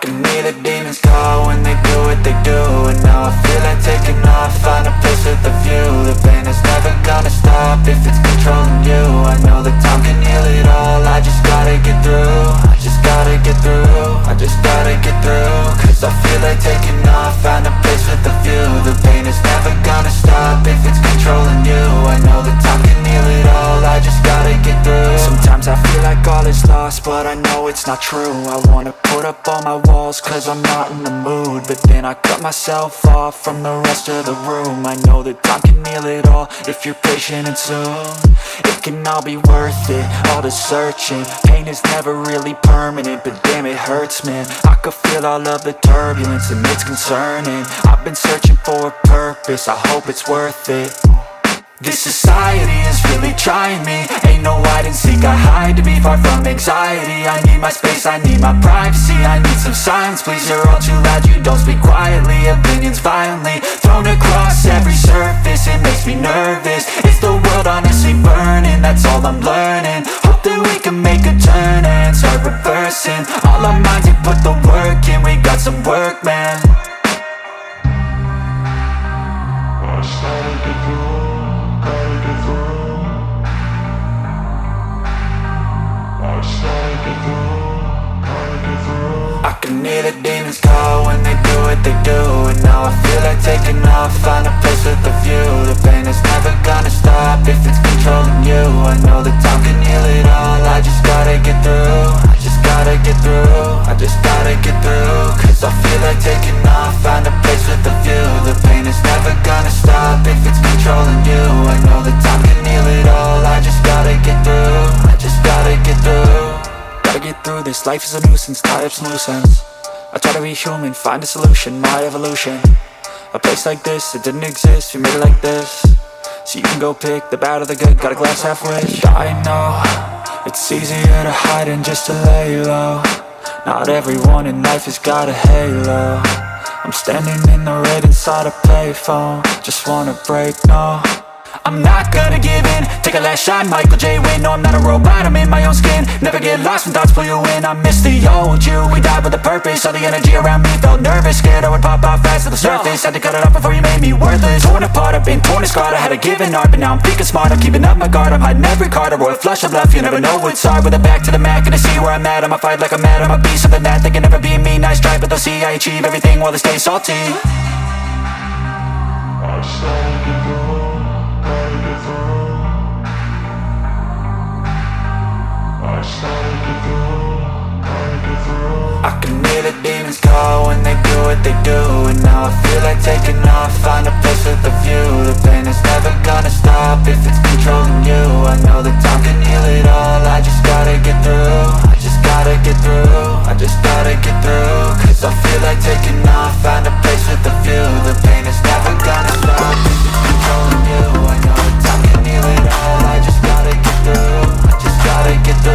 can hear the demons call when they do what they do. And now I feel like taking off, find a place with a view. The pain is never gonna stop if it's controlling you. I know that time can heal it all, I just gotta get through. I just gotta get through, I just gotta get through. Cause I feel like taking off, find a place with a view. The pain is never gonna stop if it's controlling you. I know that time can heal it all, I just gotta get through. Sometimes I feel like all is lost, but I know it's not true. I wanna put up all my walls cause I'm not in the mood, but then I cut myself off from the rest of the room. I know that time can heal it all if you're patient and soon it can all be worth it, all the searching. Pain is never really permanent, but damn it hurts, man. I could feel all of the turbulence and it's concerning. I've been searching for a purpose, I hope it's worth it. This society is really trying me. Ain't no hide and seek, I hide to be far from anxiety. I need my space, I need my privacy. I need some silence, please, you're all too loud. You don't speak quietly, opinions violently thrown across every surface. It makes me nervous, is the world honestly burning? That's all I'm learning. Hope that we can make a turn and start reversing all our minds and put the work in. We got some work, man. I started to grow. I can hear the demons call when they do what they do. And now I feel like taking off, find a place with a view. The pain is never gonna stop if it's controlling you. I know that time can heal it all, I just gotta get through. I just gotta get through, I just gotta get through. Cause I feel like taking off, find a place with a view. The pain is never gonna stop if it's controlling you. I know that time can heal it all, I just gotta get through. I just gotta get through. Gotta get through this, life is a nuisance, tie up some loose ends. I try to be human, find a solution, my evolution. A place like this, it didn't exist, we made it like this. So you can go pick the bad or the good, got a glass half wish. I know, it's easier to hide than just to lay low. Not everyone in life has got a halo. I'm standing in the red inside a payphone, just wanna break, no. I'm not gonna give in, take a last shot, Michael J. Win. No, I'm not a robot, I'm in my own skin. Never get lost when thoughts pull you in. I miss the old you, we died with a purpose. All the energy around me felt nervous, scared I would pop out fast to the surface. Had to cut it off before you made me worthless. Torn apart, I've been torn and scarred. I had a given art, but now I'm thinking smart. I'm keeping up my guard, I'm hiding every card. A royal flush of love, you never know what's hard. With a back to the mat, gonna see where I'm at. I'ma fight like I'm mad, I'm a beast of the net. They can never be me, nice try, but they'll see I achieve everything while they stay salty. I started to grow. I can hear the demons call when they do what they do. And now I feel like taking off, find a place with a view. The pain is never gonna stop if it's controlling you. I know that time can heal it all, I just gotta get through. I just gotta get through, I just gotta get through. Cause I feel like taking off,